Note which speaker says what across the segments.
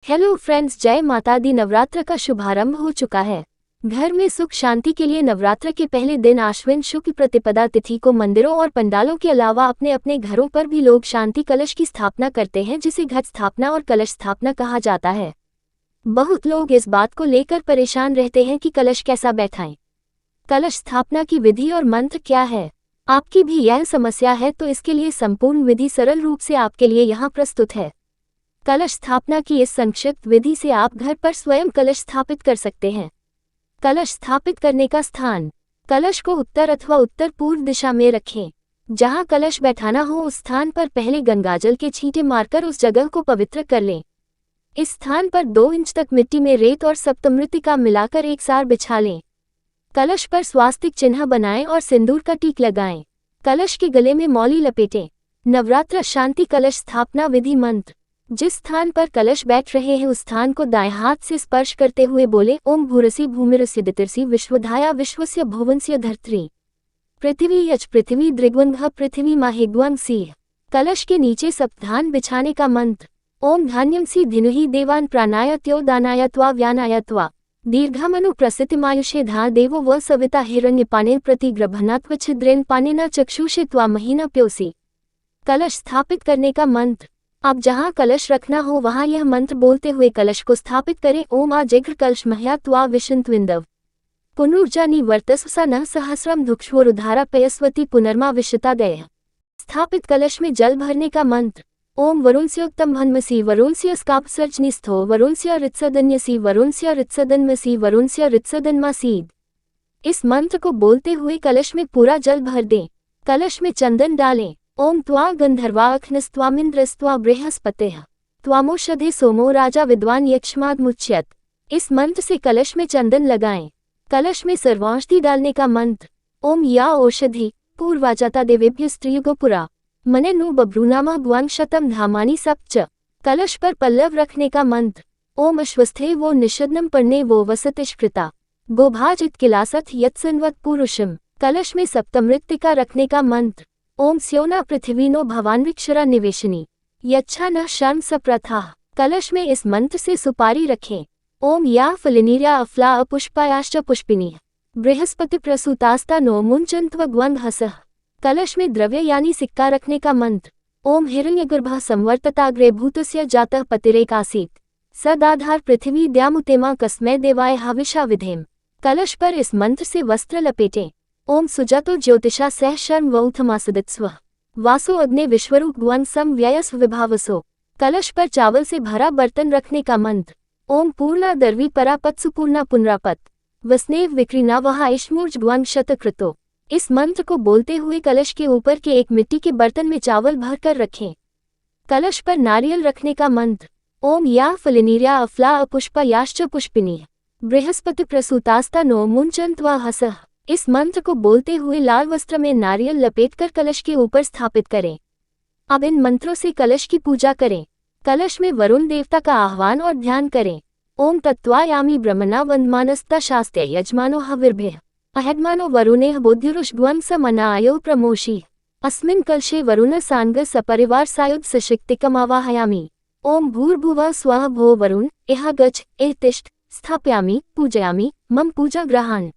Speaker 1: Hello friends, जय माता दी। नवरात्र का शुभारंभ हो चुका है। घर में सुख शांति के लिए नवरात्र के पहले दिन आश्विन शुक्ल प्रतिपदा तिथि को मंदिरों और पंडालों के अलावा अपने अपने घरों पर भी लोग शांति कलश की स्थापना करते हैं, जिसे घट स्थापना और कलश स्थापना कहा जाता है। बहुत लोग इस बात को लेकर परेशान रहते हैं कि कलश कैसा बैठाएं। कलश स्थापना की विधि और मंत्र क्या है? आपकी भी यह समस्या है तो इसके लिए संपूर्ण विधि सरल रूप से आपके लिए यहाँ प्रस्तुत है। कलश स्थापना की इस संक्षिप्त विधि से आप घर पर स्वयं कलश स्थापित कर सकते हैं। कलश स्थापित करने का स्थान: कलश को उत्तर अथवा उत्तर पूर्व दिशा में रखें। जहां कलश बैठाना हो उस स्थान पर पहले गंगाजल के छींटे मारकर उस जगह को पवित्र कर लें। इस स्थान पर 2 इंच तक मिट्टी में रेत और सप्तमृत्तिका मिलाकर एक सार बिछा लें। कलश पर स्वास्तिक चिन्ह बनाएं और सिंदूर का टीक लगाएं। कलश के गले में मौली लपेटें। नवरात्र शांति कलश स्थापना विधि मंत्र: जिस स्थान पर कलश बैठ रहे हैं उस स्थान को दाएं हाथ से स्पर्श करते हुए बोले, ओम भूरसी भूमिरस्य दितिर्सी विश्वधाया विश्वस्य भुवनस्य धर्त्री पृथ्वी यच पृथ्वी दृग्वंघ पृथ्वी माहिग्वंग सिंह। कलश के नीचे सप्तधान बिछाने का मंत्र: ओम धान्यम सी धिनुहि देवान प्राणाय त्यो दानाय त्वा व्यानाय त्वा दीर्घमनु प्रसितिमायुषे धा देवो व सविता हिरण्यपाने प्रतिग्रभनात्व छिद्रेन पानेना चक्षुषे त्वा महीना प्योसी। कलश स्थापित करने का मंत्र: अब जहां कलश रखना हो वहां यह मंत्र बोलते हुए कलश को स्थापित करें। ओम आ जिघ्र कलश मह्या त्वा विशंतविंदव पुनर्जानी वर्तस्वसा न सहस्रम धुक्षोरुधारा पयस्वती पुनर्मा विशतादय। स्थापित कलश में जल भरने का मंत्र: ओम वरुणस्योक्तम भन्मसी वरुणस्य स्कापसर्जनिस्थो वरुणस्य ऋत्सदन्यसी वरुणस्य ऋत्सदन्मसी वरुणस्य ऋत्सदन्मासीद। इस मंत्र को बोलते हुए कलश में पूरा जल भर दें। कलश में चंदन डालें। ओम त्वा गंधर्वा अखनस्त्वामिन्द्रस्त्वा बृहस्पतिः त्वामोषधे सोमो राजा विद्वान यक्ष्माद्मुच्यत। इस मंत्र से कलश में चंदन लगाएं। कलश में सर्वांशधि डालने का मंत्र: ओम या औषधि पूर्वाजाता देवेभ्य स्त्रियुगोपुरा मने नु बभ्रूनामा भुवं शतम धामानि सप्च। कलश पर पल्लव रखने का मंत्र: ओम अश्वस्थे वो निषदनम पर्णे वो वसतिष्कृता गोभाजित किलासथ यत्सन्वत पुरुषम। कलश में सप्तमृत्तिका रखने का मंत्र: ओम स्योना पृथ्वीनो भवान्विक्षरा निवेशनी यच्छा न शर्म सप्रथा। कलश में इस मंत्र से सुपारी रखें। ओम या फलिनीर्या अफला अपुष्पायाश्च पुष्पिनी बृहस्पति प्रसूतास्ता नो मुंचन्त्वग्वंग हसः। कलश में द्रव्य यानी सिक्का रखने का मंत्र: ओम हिरण्यगर्भः संवर्तताग्रे भूतस्य जातः पतिरेकासीत् सदाधार पृथ्वी द्यामुतेमा कस्मै देवाय हविषा विधेम। कलश पर इस मंत्र से वस्त्र लपेटें। ओम सुजातो ज्योतिषा सह शर्म वौथमासदित्स्व वासो अग्ने विश्वरूप गुवन सम व्ययस्व विभावसो। कलश पर चावल से भरा बर्तन रखने का मंत्र: ओम पूर्णा दर्वी परापत सुपूर्णा पुनरापत वस्नेव विक्रीना वहा इश्मूर्ज गुवन शतकृतो। इस मंत्र को बोलते हुए कलश के ऊपर के एक मिट्टी के बर्तन में चावल भरकर रखें। कलश पर नारियल रखने का मंत्र: ओम या फलिनीर्या अफला अपुष्पा याश्च पुष्पिनी बृहस्पति प्रसूतास्ता नो मुंचन्त्वा हसः। इस मंत्र को बोलते हुए लाल वस्त्र में नारियल लपेटकर कलश के ऊपर स्थापित करें। अब इन मंत्रों से कलश की पूजा करें। कलश में वरुण देवता का आह्वान और ध्यान करें। ओम तत्त्वायामि ब्रह्मणा वन्दमानस्ता शास्त्रे यजमानो हविर्भ्यः अहद्मानो वरुणेः बोध्युरुष्ग्वं स मनायो प्रमोषि। अस्मिन् कलशे वरुण सांग सपरिवार सायुध सशक्तिकमावाहयामि। ओम भूर्भुवः स्वः भो वरुण इह गच्छ इह तिष्ठ स्थापयामि पूजयामि मम पूजा ग्रहाण।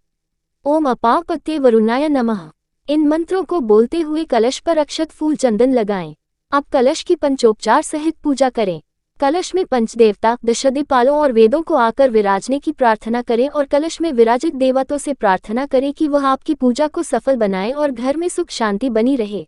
Speaker 1: ओम अपापत्ये वरुणाय नमः। इन मंत्रों को बोलते हुए कलश पर अक्षत फूल चंदन लगाएं। अब कलश की पंचोपचार सहित पूजा करें। कलश में पंचदेवता दशदिपालों और वेदों को आकर विराजने की प्रार्थना करें और कलश में विराजित देवताओं से प्रार्थना करें कि वह आपकी पूजा को सफल बनाएं और घर में सुख शांति बनी रहे।